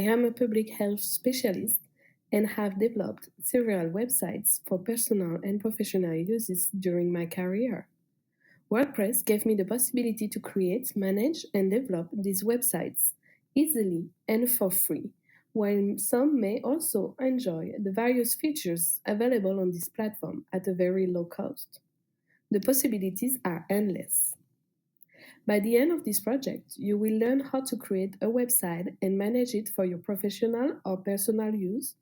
am a public health specialist and have developed several websites for personal and professional uses during my career. WordPress gave me the possibility to create, manage, and develop these websites easily and for free, while some may also enjoy the various features available on this platform at a very low cost. The possibilities are endless. By the end of this project, you will learn how to create a website and manage it for your professional or personal use,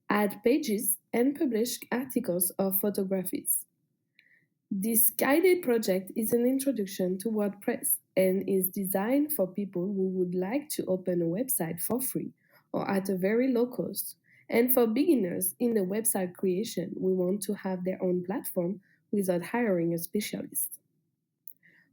add pages, and publish articles or photographies. This guided project is an introduction to WordPress and is designed for people who would like to open a website for free or at a very low cost, and for beginners in the website creation who want to have their own platform without hiring a specialist.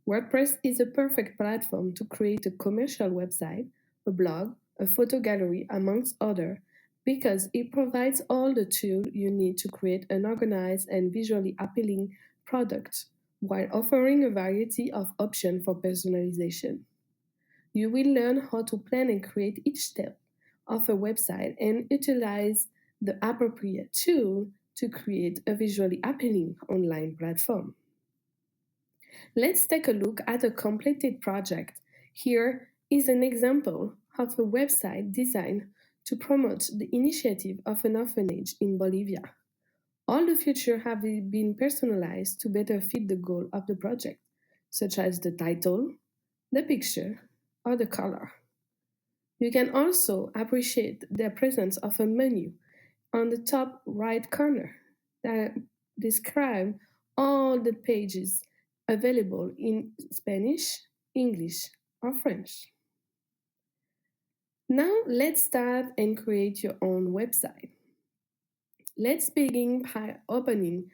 WordPress is a perfect platform to create a commercial website, a blog, a photo gallery, amongst others, because it provides all the tools you need to create an organized and visually appealing product while offering a variety of options for personalization. You will learn how to plan and create each step of a website and utilize the appropriate tool to create a visually appealing online platform. Let's take a look at a completed project. Here is an example of a website designed to promote the initiative of an orphanage in Bolivia. All the features have been personalized to better fit the goal of the project, such as the title, the picture, or the color. You can also appreciate the presence of a menu on the top right corner that describes all the pages available in Spanish, English, or French. Now let's start and create your own website. Let's begin by opening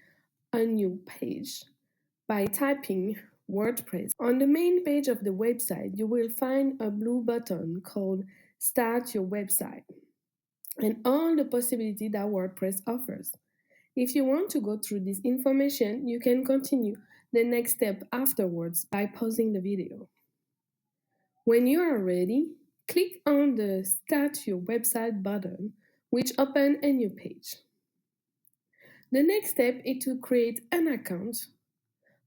a new page by typing WordPress. On the main page of the website, you will find a blue button called Start Your Website and all the possibilities that WordPress offers. If you want to go through this information, you can continue the next step afterwards by pausing the video. When you are ready, click on the Start Your Website button, which opens a new page. The next step is to create an account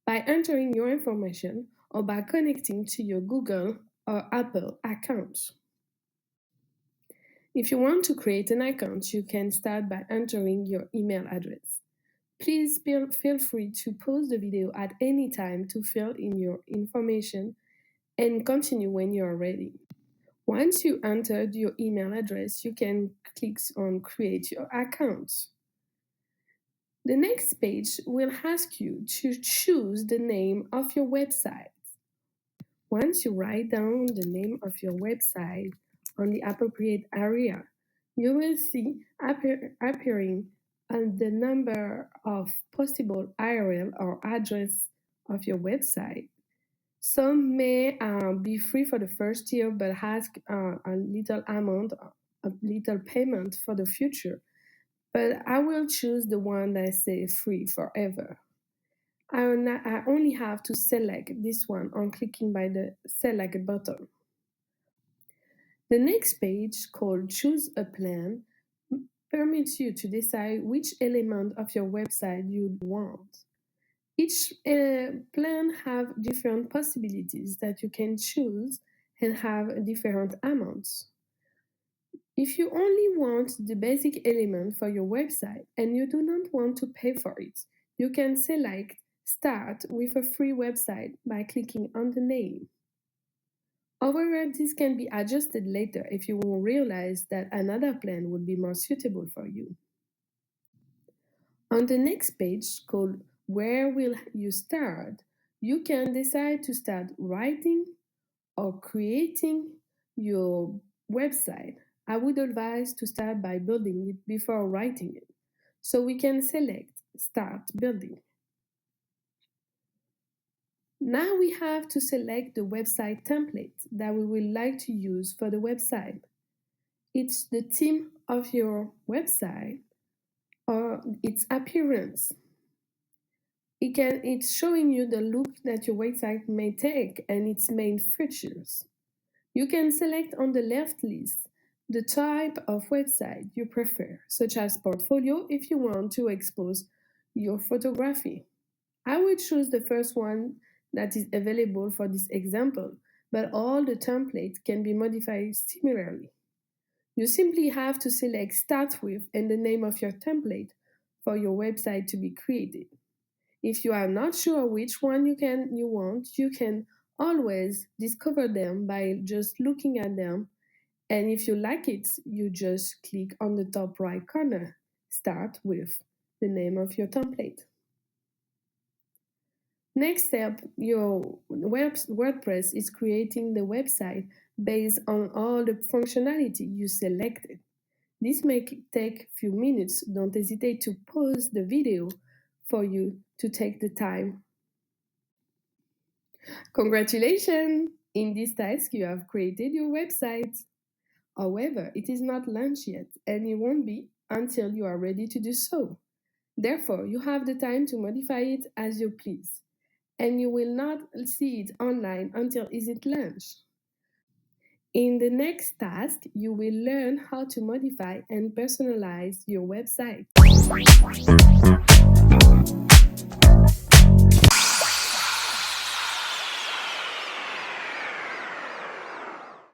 by entering your information or by connecting to your Google or Apple account. If you want to create an account, you can start by entering your email address. Please feel free to pause the video at any time to fill in your information and continue when you are ready. Once you entered your email address, you can click on Create Your Account. The next page will ask you to choose the name of your website. Once you write down the name of your website on the appropriate area, you will see appearing the number of possible URL or address of your website. Some may be free for the first year but ask a little amount, a little payment for the future. But I will choose the one that says free forever. I only have to select this one on clicking by the select button. The next page, called Choose a Plan, permits you to decide which element of your website you want. Each plan have different possibilities that you can choose and have different amounts. If you only want the basic element for your website and you do not want to pay for it, you can select Start with a free website by clicking on the name. However, this can be adjusted later if you will realize that another plan would be more suitable for you. On the next page, called Where Will You Start?, you can decide to start writing or creating your website. I would advise to start by building it before writing it. So we can select Start Building. Now we have to select the website template that we would like to use for the website. It's the theme of your website or its appearance. It's showing you the look that your website may take and its main features. You can select on the left list the type of website you prefer, such as portfolio if you want to expose your photography. I will choose the first one that is available for this example, but all the templates can be modified similarly. You simply have to select Start With and the name of your template for your website to be created. If you are not sure which one you want, you can always discover them by just looking at them. And if you like it, you just click on the top right corner, Start With the name of your template. Next step, your WordPress is creating the website based on all the functionality you selected. This may take few minutes. Don't hesitate to pause the video for you to take the time. Congratulations! In this task, you have created your website. However, it is not launched yet, and it won't be until you are ready to do so. Therefore, you have the time to modify it as you please, and you will not see it online until it is launched. In the next task, you will learn how to modify and personalize your website.